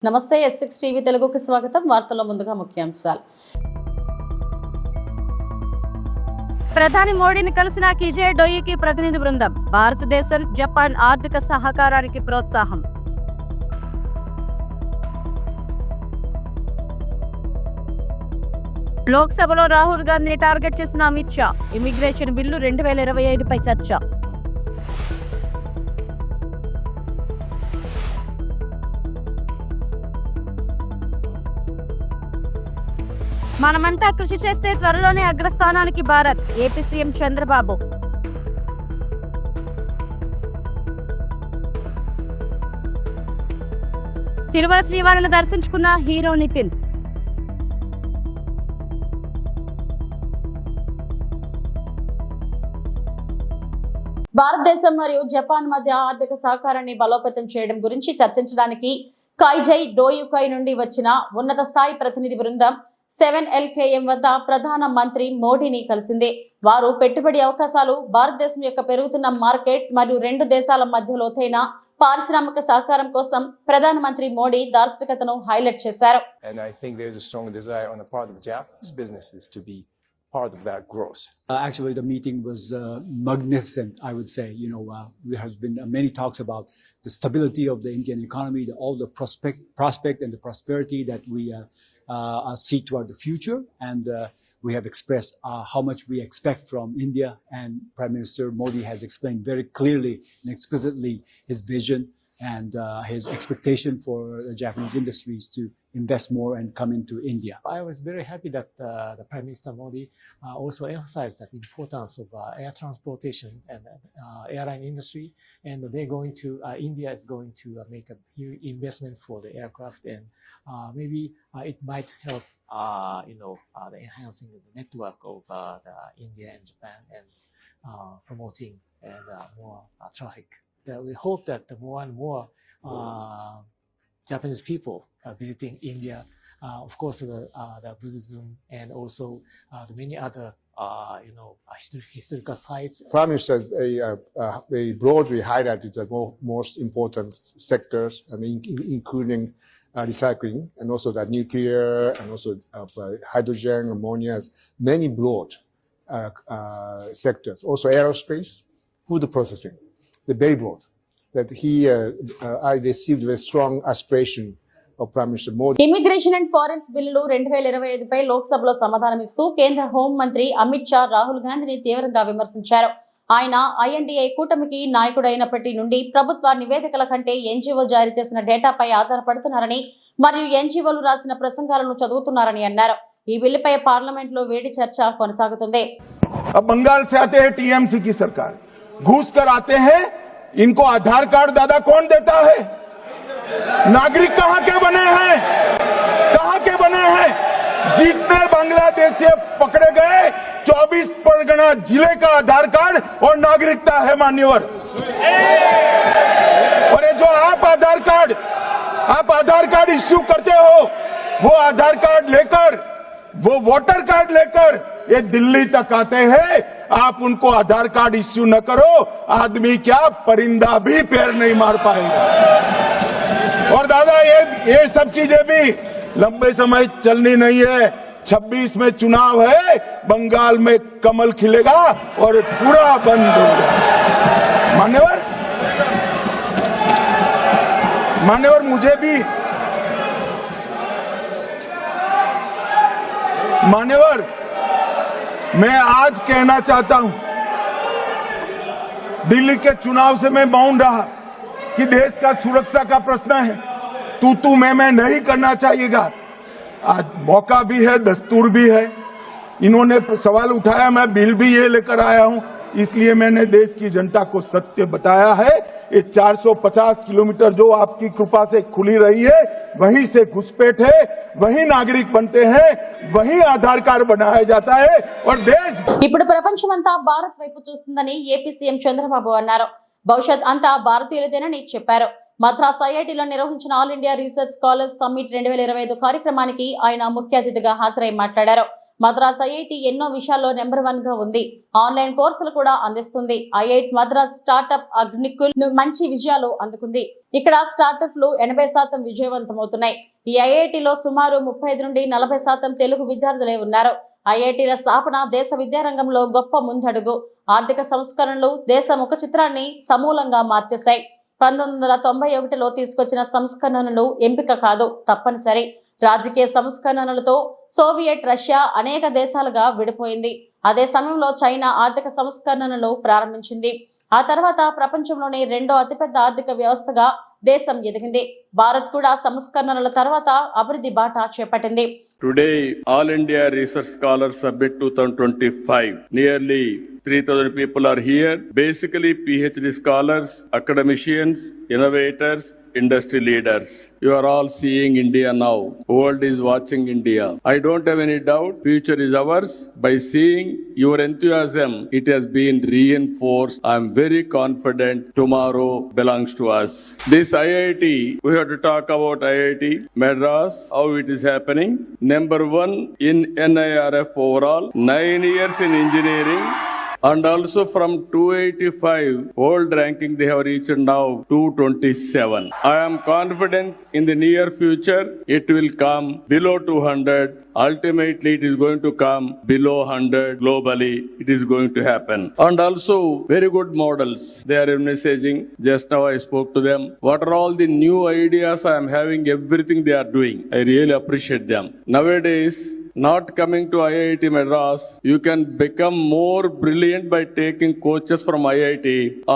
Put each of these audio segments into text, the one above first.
నమస్తే S6 TV తెలుగుకి స్వాగతం. వార్తల్లో ముందుగా ముఖ్యాంశాలు. ప్రధాని మోడీని కలిసిన కిజే డోయికి ప్రతినిధి బృందం. భారతదేశం జపాన్ ఆర్థిక సహకారానికి ప్రోత్సాహం. లోక్సభలో రాహుల్ గాంధీని టార్గెట్ చేసిన అమిత్ షా. ఇమిగ్రేషన్ బిల్లు 2025పై చర్చ. మనమంతా కృషి చేస్తే త్వరలోనే అగ్రస్థానానికి భారత్. AP CM Chandrababu. తిరుమల శ్రీవారిని దర్శించుకున్న హీరో నితిన్. భారతదేశం మరియు జపాన్ మధ్య ఆర్థిక సహకారాన్ని బలోపేతం చేయడం గురించి చర్చించడానికి కైజై డోయుకై నుండి వచ్చిన ఉన్నత స్థాయి ప్రతినిధి బృందం 7LKM వద్ద ప్రధాన మంత్రి మోడీని కలిసింది. వారు పెట్టుబడి అవకాశాలు, భారతదేశం యొక్క పెరుగుతున్న మార్కెట్ మరియు రెండు దేశాల మధ్య లోతైన పారిశ్రామిక సహకారం కోసం ప్రధాన మంత్రి మోడీ దార్శనికతను హైలైట్ చేశారు. And I think there's a strong desire on the part of Japanese businesses to be part of that growth. Actually, the meeting was magnificent, I would say. There has been many talks about the stability of the Indian economy, all the prospect and the prosperity that we see toward the future. And we have expressed how much we expect from India. And Prime Minister Modi has explained very clearly and explicitly his vision and his expectation for the Japanese industries to invest more and come into India. I was very happy that the Prime Minister Modi also emphasized that the importance of air transportation and airline industry, and they're going to India is going to make a huge investment for the aircraft, and maybe it might help the enhancing the network of the India and Japan and promoting and more traffic. We hope that more and more Japanese people visiting India, of course the Buddhism and also the many other historical sites. Prime Minister very broadly highlighted the most important sectors, including recycling and also the nuclear and also hydrogen, ammonia, many broad sectors. Also aerospace, food processing. They're very broad. That I received a strong aspiration of Prime Minister Modi. Immigration and foreigners బిల్లులు 2025పై లోక్సభలో సమాధానమిస్తూ కేంద్ర home మంత్రి అమిత్ షా రాహుల్ గాంధీని తీవ్రంగా విమర్శించారు. ఆయన INDA కూటమికి నాయకుడైనప్పటి నుండి ప్రభుత్వ నివేదికల కంటే NGO జారీ చేసిన డేటాపై ఆధారపడుతున్నారని మరియు NGOలు రాసిన ప్రసంగాలను చదువుతున్నారని అన్నారు. ఈ బిల్లుపై పార్లమెంట్ లో వేడి చర్చ కొనసాగుతుంది. बंगाल से आते हैं TMC की सरकार, घूस कर आते हैं. इनको आधार कार्ड दादा कौन देता है? नागरिक कहां के बने हैं? कहां के बने हैं? जितने बांग्लादेश से पकड़े गए 24 परगना जिले का आधार कार्ड और नागरिकता है मान्यवर. और ये जो आप आधार कार्ड इश्यू करते हो, वो आधार कार्ड लेकर, वो वोटर कार्ड लेकर ये दिल्ली तक आते हैं. आप उनको आधार कार्ड इश्यू न करो, आदमी क्या परिंदा भी पैर नहीं मार पाएगा. और दादा ये सब चीजें भी लंबे समय चलनी नहीं है. 26 में चुनाव है, बंगाल में कमल खिलेगा और पूरा बंद होगा. मान्यवर मुझे भी मैं आज कहना चाहता हूं, दिल्ली के चुनाव से मैं मौन रहा कि देश का सुरक्षा का प्रश्न है. तू मैं नहीं करना चाहिएगा. आज मौका भी है, दस्तूर भी है. इन्होंने सवाल उठाया, मैं बिल भी ये लेकर आया हूं. इसलिए मैंने देश की जनता को सत्य बताया है. ये 450 किलोमीटर जो आपकी कृपा से खुली रही है, वहीं से घुसपैठ है, वहीं नागरिक बनते हैं, वहीं आधार कार्ड बनाया जाता है. और देश ఇప్పుడు ప్రపంచమంతా భారత్ వైపు చూస్తుందని ఏపీ సీఎం చంద్రబాబు అన్నారు. భవిష్యత్ అంతా భారతీయులదేనని చెప్పారు. మద్రాస్ IITలో నిర్వహించిన all India research scholars summit 2025 కార్యక్రమానికి ఆయన ముఖ్య అతిథిగా హాజరై మాట్లాడారు. మద్రాస్ ఐఐటి ఎన్నో విషయాల్లో నెంబర్ 1 గా ఉంది. ఆన్లైన్ కోర్సులు కూడా అందిస్తుంది. ఐఐటి మద్రాస్ స్టార్టప్ అగ్నికుల్ మంచి విజయాలు అందుకుంది. ఇక్కడ స్టార్టప్లు 80% విజయవంతమవుతున్నాయి. ఈ ఐఐటిలో సుమారు 35 నుండి 40% తెలుగు విద్యార్థులే ఉన్నారు. ఐఐటీల స్థాపన దేశ విద్యారంగంలో గొప్ప ముందడుగు. ఆర్థిక సంస్కరణలు దేశ ముఖ చిత్రాన్ని సమూలంగా మార్చేశాయి. 1991లో తీసుకొచ్చిన సంస్కరణలు ఎంపిక కాదు, తప్పనిసరి. రాజకీయ సంస్కరణలతో సోవియట్ రష్యా అనేక దేశాలుగా విడిపోయింది. అదే సమయంలో చైనా ఆర్థిక సంస్కరణలను ప్రారంభించింది. ఆ తర్వాత ప్రపంచంలోనే 2వ అతిపెద్ద ఆర్థిక వ్యవస్థగా దేశం ఎదిగింది. భారత్ కూడా సంస్కరణల తర్వాత అభివృద్ధి బాట చేపట్టింది. Today, All India Research Scholars Summit 2025. Nearly 3,000 people are here. Basically, PhD scholars, academicians, innovators, industry leaders. You are all seeing India now. World is watching India. I don't have any doubt. Future is ours. By seeing your enthusiasm, it has been reinforced. I am very confident tomorrow belongs to us. This IIT, we have to talk about IIT Madras, how it is happening. Number 1 in NIRF overall, 9 years in engineering. And also from 285 world ranking they have reached now 227. I am confident in the near future it will come below 200. Ultimately it is going to come below 100 globally. It is going to happen. And also very good models. They are messaging. Just now I spoke to them. What are all the new ideas I am having, everything they are doing. I really appreciate them. Nowadays, not coming to IIT Madras, you can become more brilliant by taking coaches from IIT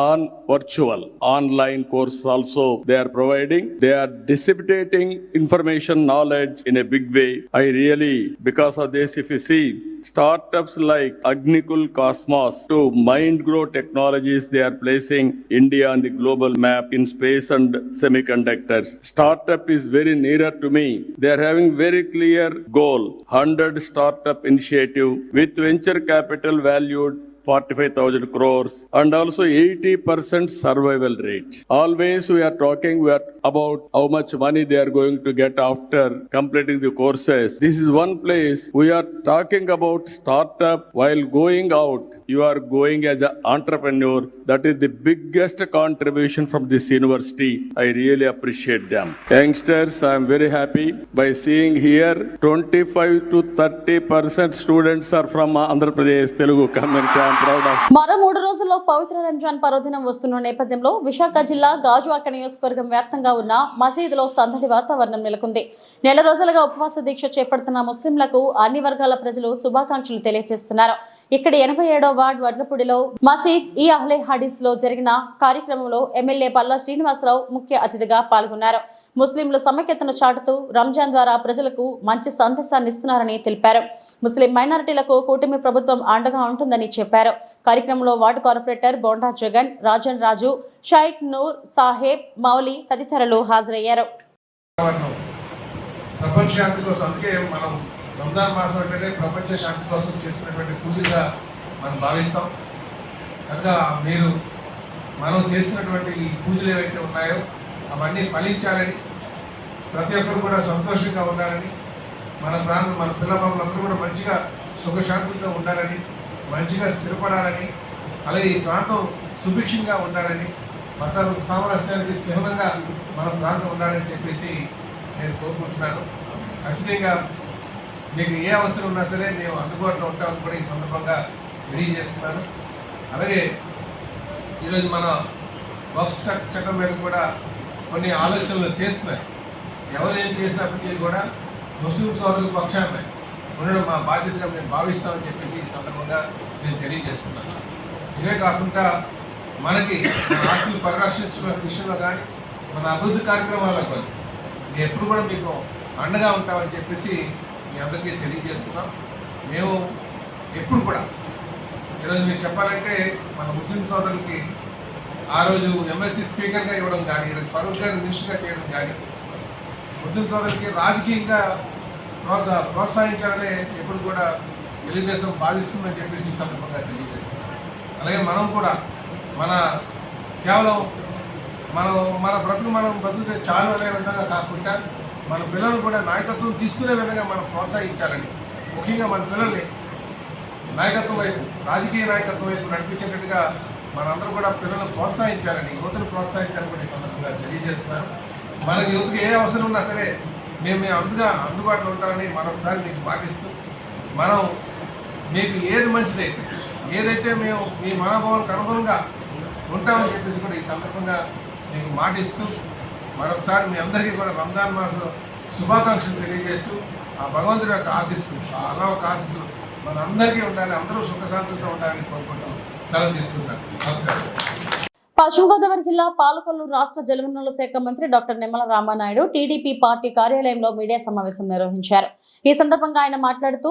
on virtual, online course also they are providing. They are disseminating information, knowledge in a big way. I really, because of this, if you see, startups like Agnikul Cosmos to MindGrow Technologies, they are placing India on the global map in space and semiconductors. Startup is very nearer to me. They are having very clear goal, 100 startup initiative with venture capital valued 45,000 crores and also 80% survival rate. Always we are talking about how much money they are going to get after completing the courses. This is one place we are talking about startup while going out. You are going as an entrepreneur. That is the biggest contribution from this university. I really appreciate them. Youngsters, I am very happy by seeing here 25 to 30% students are from Andhra Pradesh Telugu community. I am proud of. మరో 3 రోజుల్లో పవిత్ర రంజాన్ పర్వదినం వస్తున్న నేపథ్యంలో విశాఖ జిల్లా గాజువాక నియోజకవర్గం వ్యాప్తంగా ఉన్న మసీదులో సందడి వాతావరణం నెలకొంది. నెల రోజులుగా ఉపవాస దీక్ష చేపడుతున్న ముస్లింలకు అన్ని వర్గాల ప్రజలు శుభాకాంక్షలు తెలియజేస్తున్నారు. ఇక్కడి 87వ వార్డు వడ్లపూడిలో మసీద్ ఈ అహ్లే హదీస్ లో జరిగిన కార్యక్రమంలో ఎమ్మెల్యే పల్లా శ్రీనివాసరావు ముఖ్య అతిథిగా పాల్గొన్నారు. ముస్లింలు సమైక్యతను చాటుతూ రంజాన్ ద్వారా ప్రజలకు మంచి సందేశాన్ని ఇస్తున్నారని తెలిపారు. ముస్లిం మైనారిటీలకు కూటమి ప్రభుత్వం అండగా ఉంటుందని చెప్పారు. కార్యక్రమంలో వార్డు కార్పొరేటర్ బోండా జగన్, రాజన్ రాజు, షైక్ నూర్ సాహెబ్, మౌలి తదితరులు హాజరయ్యారు. ప్రపంచ శాంతి కోసం, అందుకే మనం రంజాన్ మాసం అంటేనే ప్రపంచ శాంతి కోసం చేస్తున్నటువంటి పూజగా మనం భావిస్తాం. కనుక మనం చేస్తున్నటువంటి ఈ పూజలు ఏవైతే ఉన్నాయో అవన్నీ ఫలించాలని, ప్రతి ఒక్కరు కూడా సంతోషంగా ఉండాలని, మన పిల్లలందరూ కూడా మంచిగా సుఖశాంతులతో ఉండాలని, మంచిగా స్థిరపడాలని, అలాగే ఈ ప్రాంతం సుభిక్షంగా ఉండాలని, మత సామరస్యానికి చిహ్నంగా మన ప్రాంతం ఉండాలని చెప్పేసి నేను కోరుకుంటున్నాను. ఖచ్చితంగా మీకు ఏ అవసరం ఉన్నా సరే మేము అందుబాటులో ఉంటామని కూడా ఈ సందర్భంగా తెలియజేస్తున్నాను. అలాగే ఈరోజు మన వక్ఫ్ చట్టం మీద కూడా కొన్ని ఆలోచనలు చేస్తున్నాయి. ఎవరు ఏం చేసినప్పటికీ కూడా ముస్లిం సోదరుల పక్షాన ఉండడం మా బాధ్యతగా మేము భావిస్తామని చెప్పేసి ఈ సందర్భంగా నేను తెలియజేస్తున్నాను. ఇదే కాకుండా మనకి మన ఆస్తులు పరిరక్షించుకునే విషయంలో కానీ, మన అభివృద్ధి కార్యక్రమాల్లో కానీ మేము ఎప్పుడు కూడా మీకు అండగా ఉంటామని చెప్పేసి మీ అందరికీ తెలియజేస్తున్నాం. మేము ఎప్పుడు కూడా ఈరోజు మీరు చెప్పాలంటే మన ముస్లిం సోదరులకి ఆ రోజు ఎమ్మెల్సీ స్పీకర్గా ఇవ్వడం కానీ, ఈరోజు ఫరూక్ గారిని మినిస్టర్గా చేయడం కానీ, ముస్లిం సోదరులకి రాజకీయంగా ప్రోత్సహించాలని ఎప్పుడు కూడా తెలుగుదేశం భావిస్తుందని చెప్పేసి ఈ సందర్భంగా తెలియజేస్తున్నాం. అలాగే మనం కూడా కేవలం మన బ్రతుకుతే చాలు అనే విధంగా కాకుండా మన పిల్లలు కూడా నాయకత్వం తీసుకునే విధంగా మనం ప్రోత్సహించాలని ముఖ్యంగా మన పిల్లల్ని నాయకత్వం వైపు, రాజకీయ నాయకత్వం వైపు నడిపించేటట్టుగా మనందరూ కూడా పిల్లలను ప్రోత్సహించాలని, యువతను ప్రోత్సహించాలని కూడా ఈ సందర్భంగా తెలియజేస్తున్నాను. మన యువతకు ఏ అవసరం ఉన్నా సరే మేము అందుబాటులో ఉంటామని మరొకసారి మీకు పాటిస్తూ, మనం మీకు ఏది మంచిదైతే, ఏదైతే మేము మీ మనోభావాలకు అనుగుణంగా ఉంటామని చెప్పేసి కూడా ఈ సందర్భంగా మీకు మాటిస్తూ, మరొకసారి మీ అందరికీ కూడా రంజాన్ మాసం శుభాకాంక్షలు తెలియజేస్తూ, ఆ భగవంతుడి యొక్క ఆశీస్సులు, ఆ అల్లాహ్ యొక్క ఆశీస్సులు మనందరికీ ఉండాలి, అందరూ సుఖశాంతులతో ఉండాలని కోరుకుంటూ సెలవు తీసుకుంటాను. నమస్కారం. పశ్చిమ గోదావరి జిల్లా పాలకొల్లు రాష్ట్ర జలవనరుల శాఖ మంత్రి doctor Nimmala Ramanaidu TDP party కార్యాలయంలో మీడియా సమావేశం నిర్వహించారు. ఈ సందర్భంగా ఆయన మాట్లాడుతూ,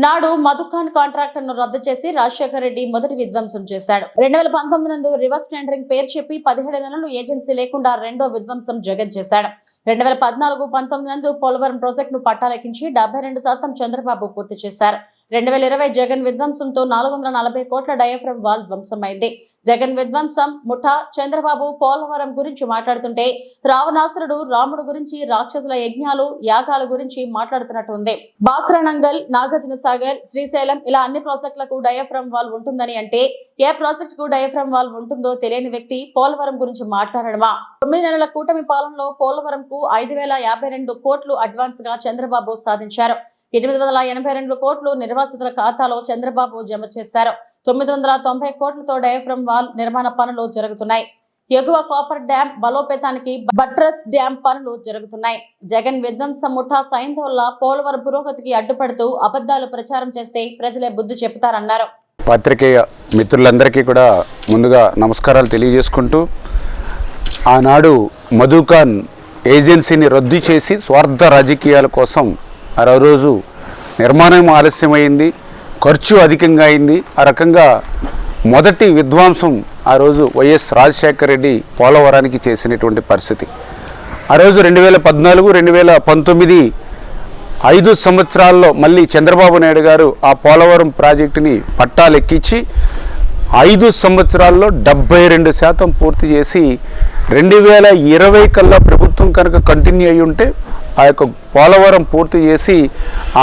నాడు మధుఖాన్ కాంట్రాక్టర్ ను రద్దు చేసి రాజశేఖర రెడ్డి మొదటి విధ్వంసం చేశాడు. 2019 నందు రివర్స్ టెండరింగ్ పేరు చెప్పి 17 నెలలు ఏజెన్సీ లేకుండా రెండో విధ్వంసం జగన్ చేశాడు. 2014-19 నందు పోలవరం ప్రాజెక్టును పట్టాలెక్కించి 72% చంద్రబాబు పూర్తి చేశారు. 2020 జగన్ విధ్వంసంతో 440 కోట్ల డయాఫ్రమ్ వాల్ ధ్వంసమైంది. జగన్ విధ్వంసం ముఠా చంద్రబాబు పోలవరం గురించి మాట్లాడుతుంటే రావణాసురుడు రాముడు గురించి, రాక్షసుల యజ్ఞాలు యాగాల గురించి మాట్లాడుతున్నట్టు ఉంది. బాక్రానంగల్, నాగార్జున సాగర్, శ్రీశైలం ఇలా అన్ని ప్రాజెక్టులకు డయాఫ్రమ్ వాల్ ఉంటుందని అంటే ఏ ప్రాజెక్ట్ కు డయాఫ్రమ్ వాల్ ఉంటుందో తెలియని వ్యక్తి పోలవరం గురించి మాట్లాడడమా? 9 నెలల కూటమి పాలనలో పోలవరం కు 5052 కోట్లు అడ్వాన్స్ గా చంద్రబాబు సాధించారు. 882 కోట్లు నిర్వాసితుల ఖాతాలో చంద్రబాబు జమ చేశారు. 990 కోట్లతో డయాఫ్రమ్ వాల్ నిర్మాణ పనులు జరుగుతున్నాయి. ఎగువ కాపర్ డ్యాం బలోపేతానికి బట్రస్ డ్యాం పనులు జరుగుతున్నాయి. జగన్ విధ్వంసం ముఠా సైంధవుల్లా పోలవరం పురోగతికి అడ్డుపడుతూ అబద్ధాలు ప్రచారం చేస్తే ప్రజలే బుద్ధి చెబుతారన్నారు. పత్రికేయ మిత్రులందరికీ కూడా ముందుగా నమస్కారాలు తెలియజేసుకుంటూ, ఆనాడు మధుఖాన్ ఏజెన్సీని రద్దు చేసి స్వార్థ రాజకీయాల కోసం ఆ రోజు నిర్మాణం ఆలస్యమైంది, ఖర్చు అధికంగా అయింది. ఆ రకంగా మొదటి విధ్వంసం ఆ రోజు వైఎస్ రాజశేఖర రెడ్డి పోలవరానికి చేసినటువంటి పరిస్థితి. ఆ రోజు 2014, 2019 5 సంవత్సరాల్లో మళ్ళీ చంద్రబాబు నాయుడు గారు ఆ పోలవరం ప్రాజెక్టుని పట్టాలెక్కించి 5 సంవత్సరాల్లో 72% పూర్తి చేసి 2020 కల్లా ప్రభుత్వం కనుక కంటిన్యూ అయ్యి ఉంటే ఆ యొక్క పోలవరం పూర్తి చేసి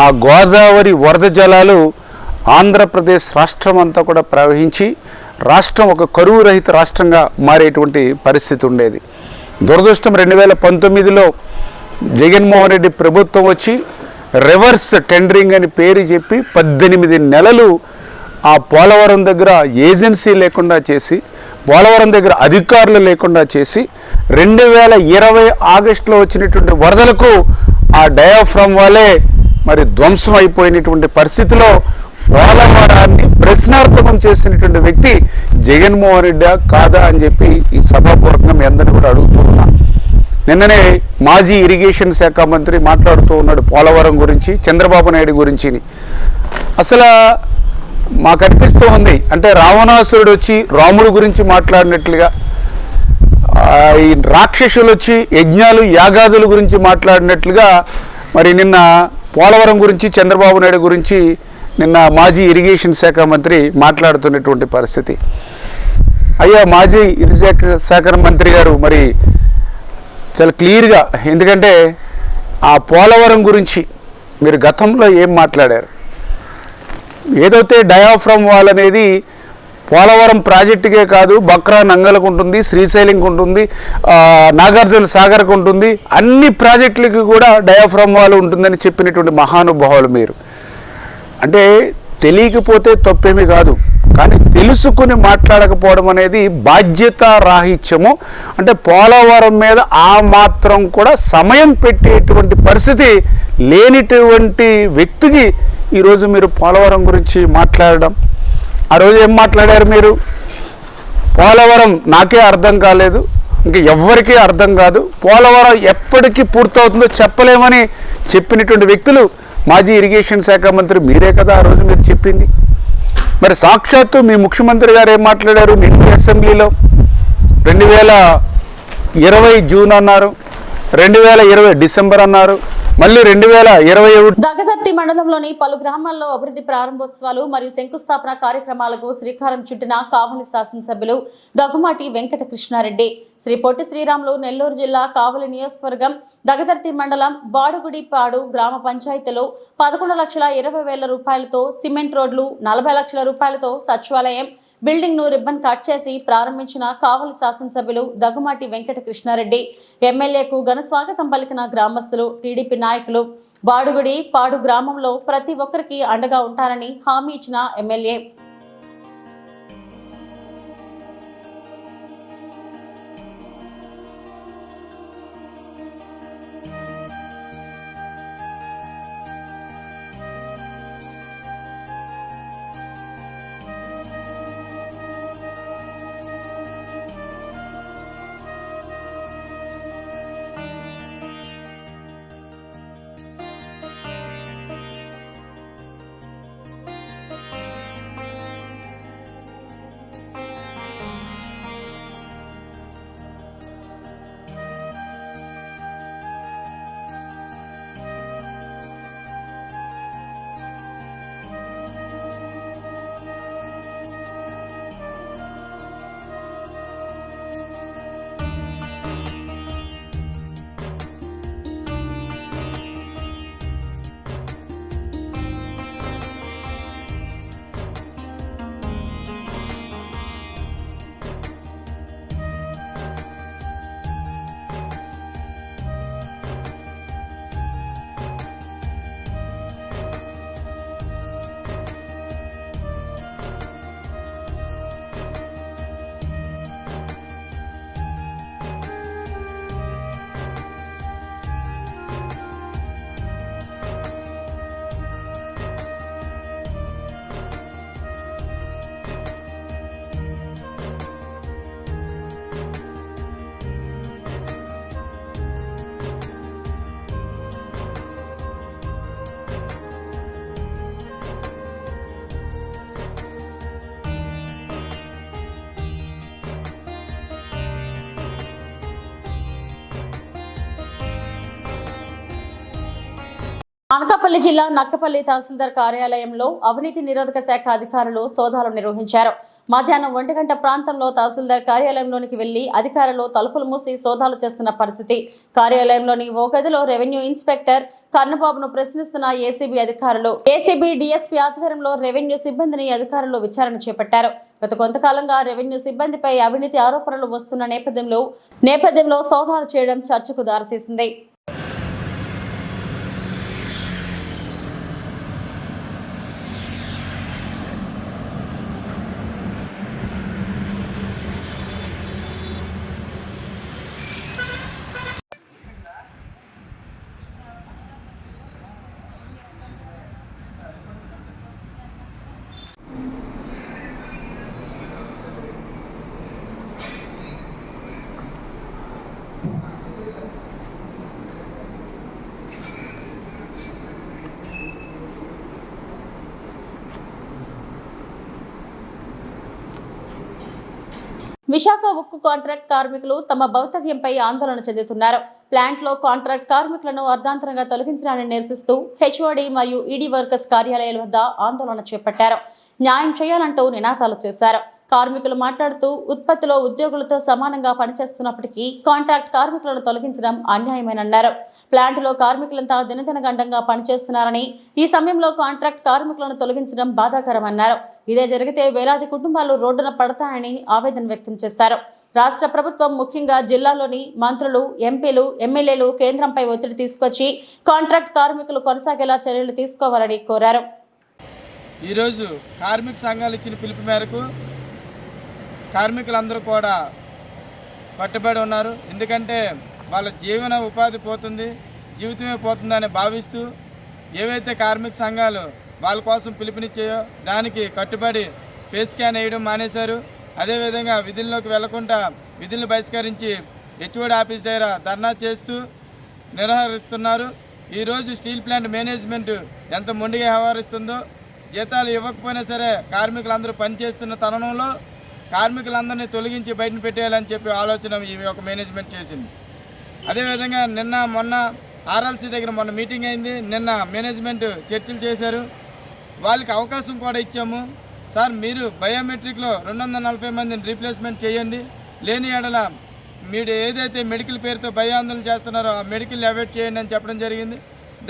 ఆ గోదావరి వరద జలాలు ఆంధ్రప్రదేశ్ రాష్ట్రం అంతా కూడా ప్రవహించి రాష్ట్రం ఒక కరువు రహిత రాష్ట్రంగా మారేటువంటి పరిస్థితి ఉండేది. దురదృష్టం 2019లో జగన్మోహన్ రెడ్డి ప్రభుత్వం వచ్చి రివర్స్ టెండరింగ్ అని పేరు చెప్పి 18 నెలలు ఆ పోలవరం దగ్గర ఏజెన్సీ లేకుండా చేసి, పోలవరం దగ్గర అధికారులు లేకుండా చేసి 2020 ఆగస్టులో వచ్చినటువంటి వరదలకు ఆ డయాఫ్రమ్ వాలే మరి ధ్వంసం అయిపోయినటువంటి పరిస్థితిలో పోలవరాన్ని ప్రశ్నార్థకం చేసినటువంటి వ్యక్తి జగన్మోహన్ రెడ్డి కాదా అని చెప్పి ఈ సభాపూర్వకంగా మీ అందరినీ కూడా అడుగుతూ ఉన్నా. నిన్ననే మాజీ ఇరిగేషన్ శాఖ మంత్రి మాట్లాడుతూ ఉన్నాడు పోలవరం గురించి, చంద్రబాబు నాయుడు గురించి. అసలు మాకు అనిపిస్తూ ఉంది, అంటే రావణాసురుడు వచ్చి రాముడు గురించి మాట్లాడినట్లుగా, ఈ రాక్షసులు వచ్చి యజ్ఞాలు యాగాదుల గురించి మాట్లాడినట్లుగా మరి నిన్న పోలవరం గురించి, చంద్రబాబు నాయుడు గురించి నిన్న మాజీ ఇరిగేషన్ శాఖ మంత్రి మాట్లాడుతున్నటువంటి పరిస్థితి. అయ్యా మాజీ ఇరిగేషన్ శాఖ మంత్రి గారు మరి చాలా క్లియర్గా, ఎందుకంటే ఆ పోలవరం గురించి మీరు గతంలో ఏం మాట్లాడారు? ఏదైతే డయాఫ్రమ్ వాల్ అనేది పోలవరం ప్రాజెక్టుకే కాదు, బక్రా నంగలకు ఉంటుంది, శ్రీశైలంకి ఉంటుంది, నాగార్జున సాగర్కి ఉంటుంది, అన్ని ప్రాజెక్టులకి కూడా డయాఫ్రమ్ వాల్ ఉంటుందని చెప్పినటువంటి మహానుభావులు మీరు. అంటే తెలియకపోతే తప్పేమీ కాదు, కానీ తెలుసుకుని మాట్లాడకపోవడం అనేది బాధ్యత రాహిత్యము. అంటే పోలవరం మీద ఆ మాత్రం కూడా సమయం పెట్టేటువంటి పరిస్థితి లేనిటువంటి వ్యక్తికి ఈరోజు మీరు పోలవరం గురించి మాట్లాడడం. ఆ రోజు ఏం మాట్లాడారు మీరు? పోలవరం నాకే అర్థం కాలేదు, ఇంక ఎవ్వరికీ అర్థం కాదు, పోలవరం ఎప్పటికీ పూర్తవుతుందో చెప్పలేమని చెప్పినటువంటి వ్యక్తులు మాజీ ఇరిగేషన్ శాఖ మంత్రి మీరే కదా ఆ రోజు మీరు చెప్పింది. మరి సాక్షాత్తు మీ ముఖ్యమంత్రి గారు ఏం మాట్లాడారు నిన్న అసెంబ్లీలో? 2020 జూన్ అన్నారు, 2020 డిసెంబర్ అన్నారు, మళ్ళీ 2021 దగదర్తి మండలంలోని పలు గ్రామాల్లో అభివృద్ధి ప్రారంభోత్సవాలు మరియు శంకుస్థాపన కార్యక్రమాలకు శ్రీకారం చుట్టిన కావలి శాసనసభ్యులు దగ్గుమాటి వెంకట కృష్ణారెడ్డి. శ్రీ పొట్టి శ్రీరాములు నెల్లూరు జిల్లా కావలి నియోజకవర్గం దగదర్తి మండలం బాడుగుడిపాడు గ్రామ పంచాయతీలో 11,20,000 రూపాయలతో సిమెంట్ రోడ్లు, 40 లక్షల రూపాయలతో సచివాలయం బిల్డింగ్ ను రిబ్బన్ కట్ చేసి ప్రారంభించిన కావలి శాసనసభ్యులు దగ్గుమాటి వెంకట కృష్ణారెడ్డి ఎమ్మెల్యేకు ఘన స్వాగతం పలికిన గ్రామస్తులు, టీడీపీ నాయకులు. బాడుగుడి పాడు గ్రామంలో ప్రతి ఒక్కరికి అండగా ఉంటారని హామీ ఇచ్చిన ఎమ్మెల్యే అనకాపల్లి జిల్లా నక్కపల్లి తహసీల్దార్ కార్యాలయంలో అవినీతి నిరోధక శాఖ అధికారులు సోదాలు నిర్వహించారు. మధ్యాహ్నం 1 గంట ప్రాంతంలో తహసీల్దార్ కార్యాలయంలోనికి వెళ్లి అధికారులు తలుపులు మూసి సోదాలు చేస్తున్న పరిస్థితి. కార్యాలయంలోని ఓ గదిలో రెవెన్యూ ఇన్స్పెక్టర్ కన్నబాబును ప్రశ్నిస్తున్న ఏసీబీ అధికారులు. ఏసీబీ డీఎస్పీ ఆధ్వర్యంలో రెవెన్యూ సిబ్బందిని అధికారులు విచారణ చేపట్టారు. గత కొంతకాలంగా రెవెన్యూ సిబ్బందిపై అవినీతి ఆరోపణలు వస్తున్న నేపథ్యంలో సోదాలు చేయడం చర్చకు దారితీసింది. విశాఖ ఉక్కు కాంట్రాక్ట్ కార్మికులు తమ భవితవ్యంపై ఆందోళన చెందుతున్నారు. ప్లాంట్ లో కాంట్రాక్ట్ కార్మికులను అర్ధాంతరంగా తొలగించడాన్ని నిరసిస్తూ హెచ్ఓడి మరియు ఈడీ వర్కర్స్ కార్యాలయాల వద్ద ఆందోళన చేపట్టారు. న్యాయం చేయాలంటూ నినాదాలు చేశారు. కార్మికులు మాట్లాడుతూ ఉత్పత్తిలో ఉద్యోగులతో సమానంగా పనిచేస్తున్నప్పటికీ కాంట్రాక్ట్ కార్మికులను తొలగించడం అన్యాయమేనన్నారు. ప్లాంట్లో కార్మికులంతా దినదినగండంగా పనిచేస్తున్నారని, ఈ సమయంలో కాంట్రాక్ట్ కార్మికులను తొలగించడం బాధాకరమన్నారు. ఇదే జరిగితే వేలాది కుటుంబాలు రోడ్డున పడతాయని ఆవేదన వ్యక్తం చేశారు. రాష్ట్ర ప్రభుత్వం ముఖ్యంగా జిల్లాలోని మంత్రులు, ఎంపీలు, ఎమ్మెల్యేలు కేంద్రంపై ఒత్తిడి తీసుకొచ్చి కాంట్రాక్ట్ కార్మికులు కొనసాగేలా చర్యలు తీసుకోవాలని కోరారు. ఈరోజు కార్మిక సంఘాలు ఇచ్చిన పిలుపు మేరకు కార్మికులందరూ కూడా పట్టుబడి ఉన్నారు. ఎందుకంటే వాళ్ళ జీవన ఉపాధి పోతుంది, జీవితమే పోతుందని భావిస్తూ ఏవైతే కార్మిక సంఘాలు వాళ్ళ కోసం పిలుపునిచ్చాయో దానికి కట్టుబడి ఫేస్ స్కాన్ వేయడం మానేశారు. అదేవిధంగా విధుల్లోకి వెళ్లకుండా విధులను బహిష్కరించి హెచ్ఓడి ఆఫీస్ దగ్గర ధర్నా చేస్తూ నిర్వహిస్తున్నారు. ఈరోజు స్టీల్ ప్లాంట్ మేనేజ్మెంట్ ఎంత మొండిగా వ్యవహరిస్తుందో, జీతాలు ఇవ్వకపోయినా సరే కార్మికులందరూ పనిచేస్తున్న తరుణంలో కార్మికులందరినీ తొలగించి బయటను పెట్టేయాలని చెప్పి ఆలోచన ఈ యొక్క మేనేజ్మెంట్ చేసింది. అదేవిధంగా నిన్న మొన్న ఆర్ఎల్సీ దగ్గర మొన్న మీటింగ్ అయింది, నిన్న మేనేజ్మెంట్ చర్చలు చేశారు. వాళ్ళకి అవకాశం కూడా ఇచ్చాము. సార్ మీరు బయోమెట్రిక్లో 240 మందిని రీప్లేస్మెంట్ చేయండి, లేని ఎడల మీరు ఏదైతే మెడికల్ పేరుతో భయాందోళన చేస్తున్నారో ఆ మెడికల్ అవాయిడ్ చేయండి అని చెప్పడం జరిగింది.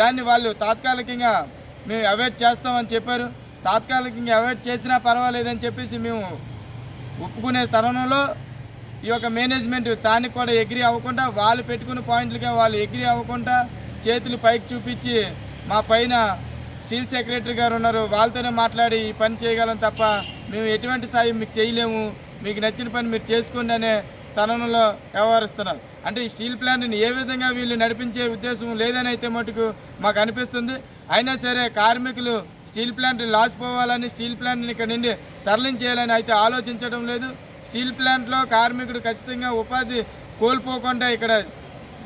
దాన్ని వాళ్ళు తాత్కాలికంగా మేము అవాయిడ్ చేస్తామని చెప్పారు. తాత్కాలికంగా అవాయిడ్ చేసినా పర్వాలేదని చెప్పేసి మేము ఒప్పుకునే తరుణంలో ఈ యొక్క మేనేజ్మెంట్ దానికి కూడా ఎగ్రీ అవ్వకుండా, వాళ్ళు పెట్టుకున్న పాయింట్లకే వాళ్ళు ఎగ్రీ అవ్వకుండా చేతులు పైకి చూపించి మా పైన స్టీల్ సెక్రటరీ గారు ఉన్నారు, వాళ్ళతోనే మాట్లాడి ఈ పని చేయగలం తప్ప మేము ఎటువంటి సాయం మీకు చేయలేము, మీకు నచ్చిన పని మీరు చేసుకోండి అనే తరుణంలో వ్యవహరిస్తున్నారు. అంటే ఈ స్టీల్ ప్లాంట్ని ఏ విధంగా వీళ్ళు నడిపించే ఉద్దేశం లేదని అయితే మటుకు మాకు అనిపిస్తుంది. అయినా సరే కార్మికులు స్టీల్ ప్లాంట్ లాస్ పోవాలని, స్టీల్ ప్లాంట్ని ఇక్కడ నుండి తరలించేయాలని అయితే ఆలోచించడం లేదు. స్టీల్ ప్లాంట్లో కార్మికుడు ఖచ్చితంగా ఉపాధి కోల్పోకుండా ఇక్కడ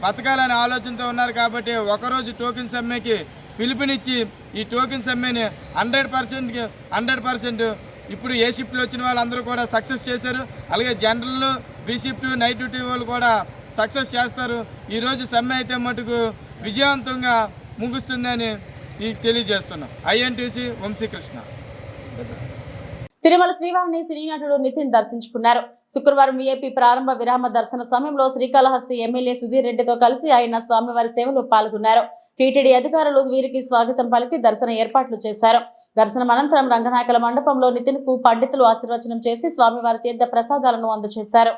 బతకాలనే ఆలోచనతో ఉన్నారు. కాబట్టి ఒకరోజు టోకెన్ సమ్మెకి పిలుపునిచ్చి ఈ టోకెన్ సమ్మెని 100% ఇప్పుడు ఏ షిఫ్ట్లో వచ్చిన వాళ్ళందరూ కూడా సక్సెస్ చేశారు. అలాగే general, B shift, night duty వాళ్ళు కూడా సక్సెస్ చేస్తారు. ఈరోజు సమ్మె అయితే మటుకు విజయవంతంగా ముగుస్తుందని తెలియజేస్తున్నాం. ఐఎన్టీసీ వంశీకృష్ణ. తిరుమల శ్రీవారిని సినీ నటుడు నితిన్ దర్శించుకున్నారు. శుక్రవారం వీఐపీ ప్రారంభ విరామ దర్శన సమయంలో శ్రీకాళహస్తి ఎమ్మెల్యే సుధీర్ రెడ్డితో కలిసి ఆయన స్వామివారి సేవలో పాల్గొన్నారు. టీటీడీ అధికారులు వీరికి స్వాగతం పలికి దర్శన ఏర్పాట్లు చేశారు. దర్శనం అనంతరం రంగనాయకుల మండపంలో నితిన్ కు పండితులు ఆశీర్వచనం చేసి స్వామివారి తీర్థ ప్రసాదాలను అందజేశారు.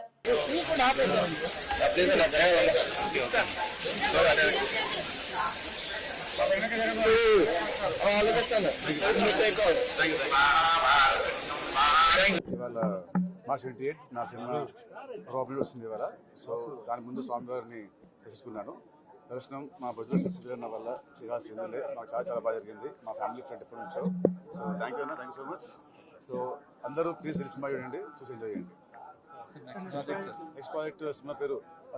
ఇవాళ మార్చ్ 28 నా సినిమా ప్రాబ్లం వస్తుంది ఇవాళ. సో దాని ముందు స్వామివారిని దర్శించుకున్నాను. దర్శనం మా బుద్ధుల సుస్థిరన్న వల్ల శ్రీరాజ్ సినిమాలే మాకు చాలా బాగా జరిగింది. మా ఫ్యామిలీ ఫ్రెండ్ ఎప్పటి నుంచో. సో థ్యాంక్ యూ అన్న, thank you so much. So అందరూ ప్లీజ్ సినిమా చూడండి, చూసి ఎంజాయ్ చేయండి. నెక్స్ట్ ప్రాజెక్ట్ సినిమా పేరు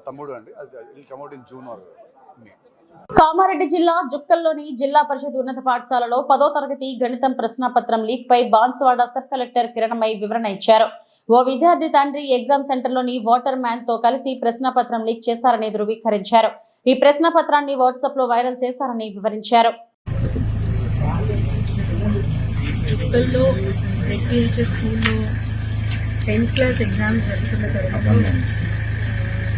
తమ్ముడు అండి. అది come out in June or May. Kamareddy జిల్లా జుక్కల్లోని జిల్లా పరిషత్ ఉన్నత పాఠశాలలో 10వ తరగతి గణితం ప్రశ్నాపత్రం లీక్ పై బాన్సువాడ సబ్ కలెక్టర్ కిరణమయ్య వివరణ ఇచ్చారు. ఓ విద్యార్థి తండ్రి ఎగ్జామ్ సెంటర్లోని వాటర్ మ్యాన్ తో కలిసి ప్రశ్నాపత్రం లీక్ చేశారని ధృవీకరించారు. ఈ ప్రశ్నాపత్రాన్ని వాట్సాప్ లో వైరల్ చేశారని వివరించారు. జుక్కల్లో స్కూల్లో 10th క్లాస్ ఎగ్జామ్స్ జరుగుతున్న తరుణంలో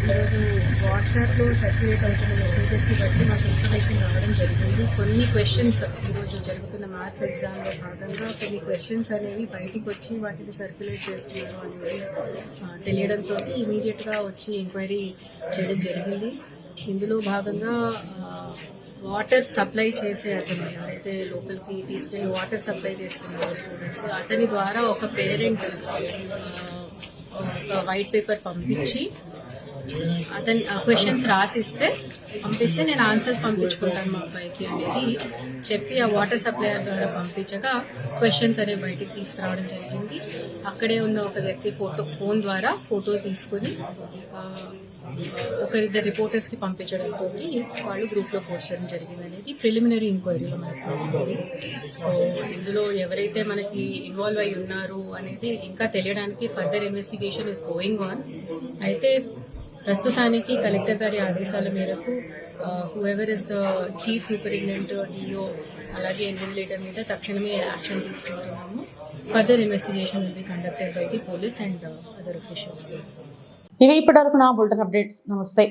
ఈరోజు వాట్సాప్లో సర్క్యులేట్ అవుతున్న మెసేజెస్ని బట్టి మాకు ఇన్ఫర్మేషన్ రావడం జరిగింది. కొన్ని క్వశ్చన్స్ ఈరోజు జరుగుతున్న మ్యాథ్స్ ఎగ్జామ్లో భాగంగా కొన్ని క్వశ్చన్స్ అనేవి బయటికి వచ్చి వాటిని సర్క్యులేట్ చేస్తున్నారు అనేది తెలియడంతో ఇమీడియట్గా వచ్చి ఎంక్వైరీ చేయడం జరిగింది. ఇందులో భాగంగా వాటర్ సప్లై చేసే అతను ఎవరైతే లోపలికి తీసుకెళ్ళి వాటర్ సప్లై చేస్తున్నారో స్టూడెంట్స్, అతని ద్వారా ఒక పేరెంట్ ఒక వైట్ పేపర్ పంపించి అతని క్వశ్చన్స్ రాసిస్తే పంపిస్తే నేను ఆన్సర్స్ పంపించుకుంటాను మా అబ్బాయికి అనేది చెప్పి ఆ వాటర్ సప్లయర్ ద్వారా పంపించగా క్వశ్చన్స్ అనేవి బయటికి తీసుకురావడం జరిగింది. అక్కడే ఉన్న ఒక వ్యక్తి ఫోన్ ద్వారా ఫోటో తీసుకుని ఒకరిద్దరు రిపోర్టర్స్కి పంపించడంతో వాళ్ళు గ్రూప్లో పోస్ట్ చేయడం జరిగింది అనేది ప్రిలిమినరీ ఎంక్వైరీలో మనకు తెలుస్తుంది. సో ఇందులో ఎవరైతే మనకి ఇన్వాల్వ్ అయి ఉన్నారు అనేది ఇంకా తెలియడానికి further investigation is going on. అయితే ప్రస్తుతానికి కలెక్టర్ గారి ఆదేశాల మేరకు whoever is the chief superintendent, DO అలాగే ఇన్వెస్టిగేటర్ మీద తక్షణమే యాక్షన్ తీసుకుంటున్నాము. Further investigation will be conducted by the police and other officials. ఇవి ఇప్పటివరకు నా బులెటిన్ అప్డేట్స్. నమస్తే.